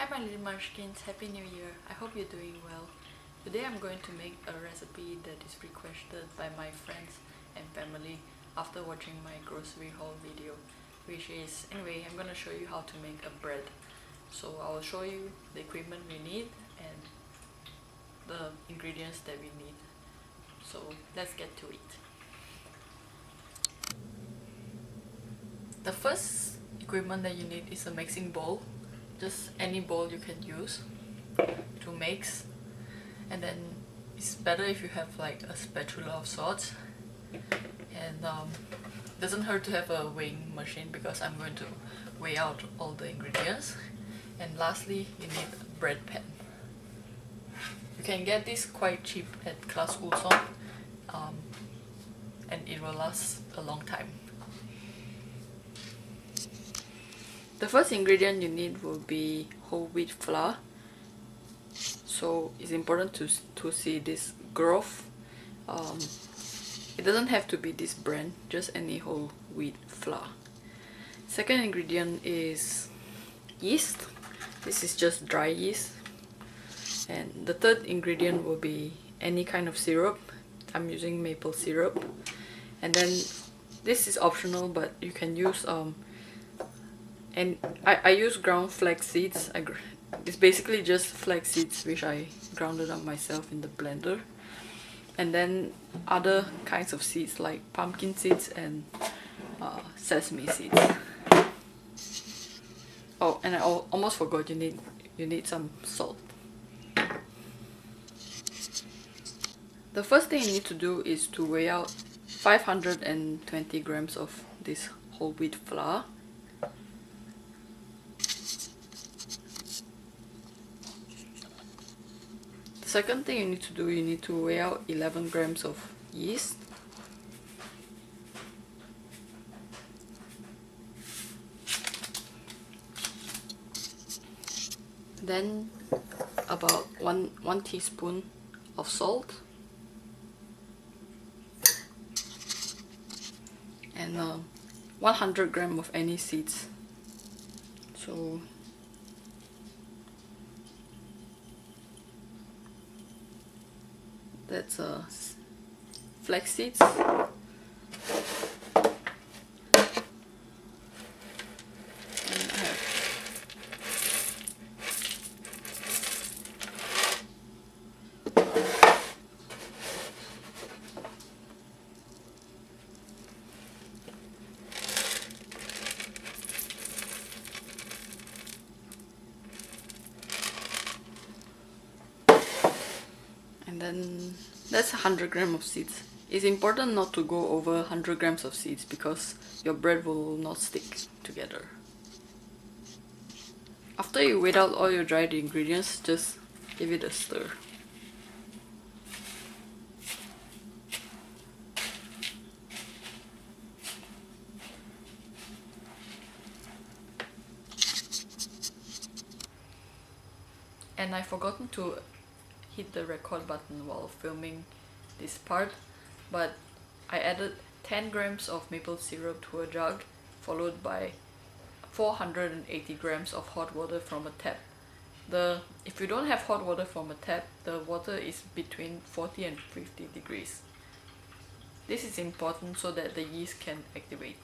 Hi my little munchkins, Happy New Year. I hope you're doing well. Today I'm going to make a recipe that is requested by my friends and family after watching my grocery haul video, which is, anyway, I'm gonna show you how to make a bread. So I will show you the equipment we need and the ingredients that we need. So let's get to it. The first equipment that you need is a mixing bowl. Just any bowl you can use to mix, and then it's better if you have like a spatula of sorts, and doesn't hurt to have a weighing machine because I'm going to weigh out all the ingredients. And lastly, you need a bread pan. You can get this quite cheap at Class Ulsom, and it will last a long time. The first ingredient you need will be whole wheat flour. So it's important to see this growth. It doesn't have to be this brand, just any whole wheat flour. Second ingredient is yeast. This is just dry yeast. And the third ingredient will be any kind of syrup. I'm using maple syrup. And then this is optional, but you can use and I use ground flax seeds. It's basically just flax seeds which I grounded up myself in the blender. And then other kinds of seeds like pumpkin seeds and sesame seeds. Oh, and I almost forgot, you need some salt. The first thing you need to do is to weigh out 520 grams of this whole wheat flour. Second thing you need to do, you need to weigh out 11 grams of yeast. Then about one teaspoon of salt. And 100 grams of any seeds. So that's flax seeds. And then that's 100 grams of seeds. It's important not to go over 100 grams of seeds because your bread will not stick together. After you weigh out all your dried ingredients, just give it a stir. And I've forgotten to hit the record button while filming this part, but I added 10 grams of maple syrup to a jug, followed by 480 grams of hot water from a tap. If you don't have hot water from a tap, the water is between 40 and 50 degrees. This is important so that the yeast can activate.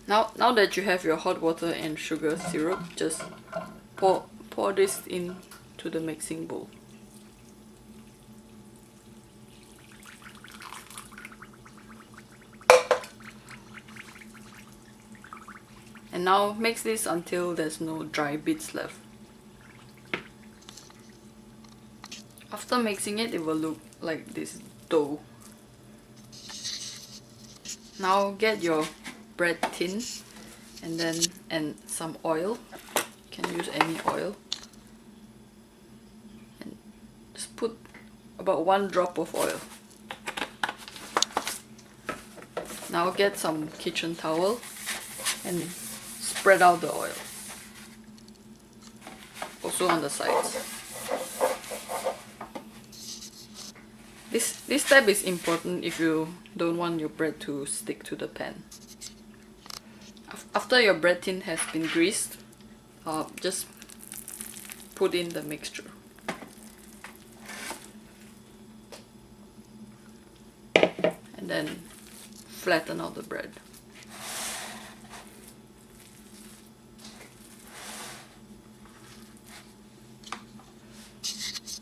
Now that you have your hot water and sugar syrup, just pour this into the mixing bowl. And now mix this until there's no dry bits left. After mixing it, it will look like this dough. Now get your bread tin and some oil. You can use any oil. And just put about 1 drop of oil. Now get some kitchen towel and spread out the oil. Also on the sides. This step is important if you don't want your bread to stick to the pan. After your bread tin has been greased, just put in the mixture. And then flatten out the bread.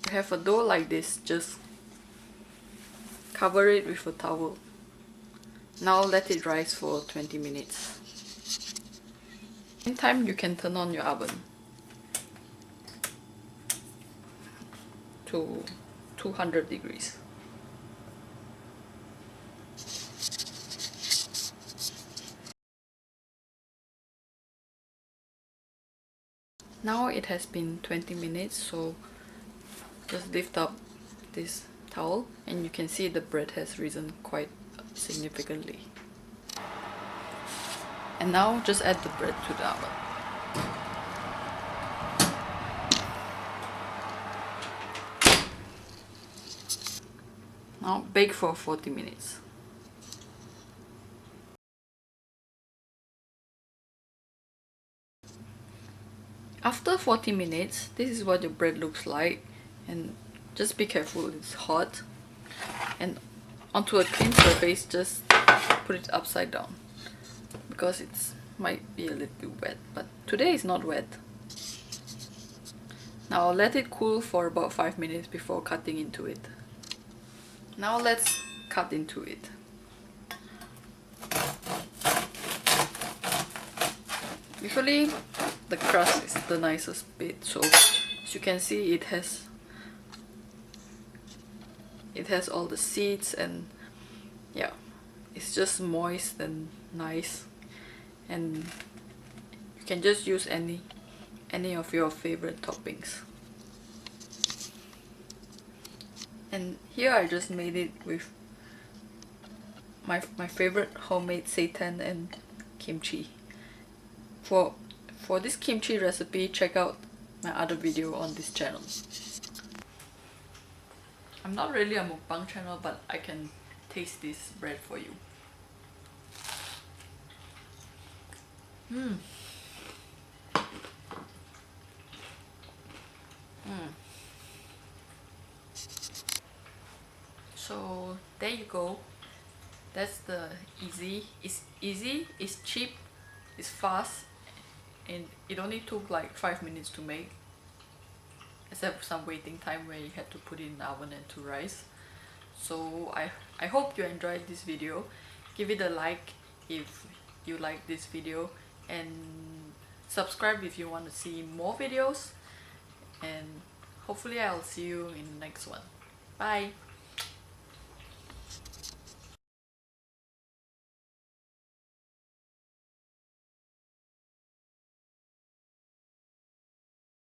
To have a dough like this, just cover it with a towel. Now let it rise for 20 minutes. In time, you can turn on your oven to 200 degrees. Now it has been 20 minutes, so just lift up this towel and you can see the bread has risen quite significantly. And now just add the bread to the oven. Now bake for 40 minutes. After 40 minutes, this is what your bread looks like, and just be careful, it's hot. And onto a clean surface, just put it upside down because it might be a little bit wet, but today is not wet. Now let it cool for about 5 minutes before cutting into it. Now let's cut into it. Usually the crust is the nicest bit, so as you can see it has all the seeds, and yeah, it's just moist and nice, and you can just use any of your favorite toppings. And here I just made it with my favorite homemade seitan and kimchi. For this kimchi recipe, check out my other video on this channel. I'm not really a mukbang channel, but I can taste this bread for you. So there you go. That's the it's easy, it's cheap, it's fast, and it only took like 5 minutes to make, except some waiting time where you had to put it in the oven and to rise. So I hope you enjoyed this video. Give it a like if you like this video, and subscribe if you want to see more videos, and hopefully I'll see you in the next one. Bye!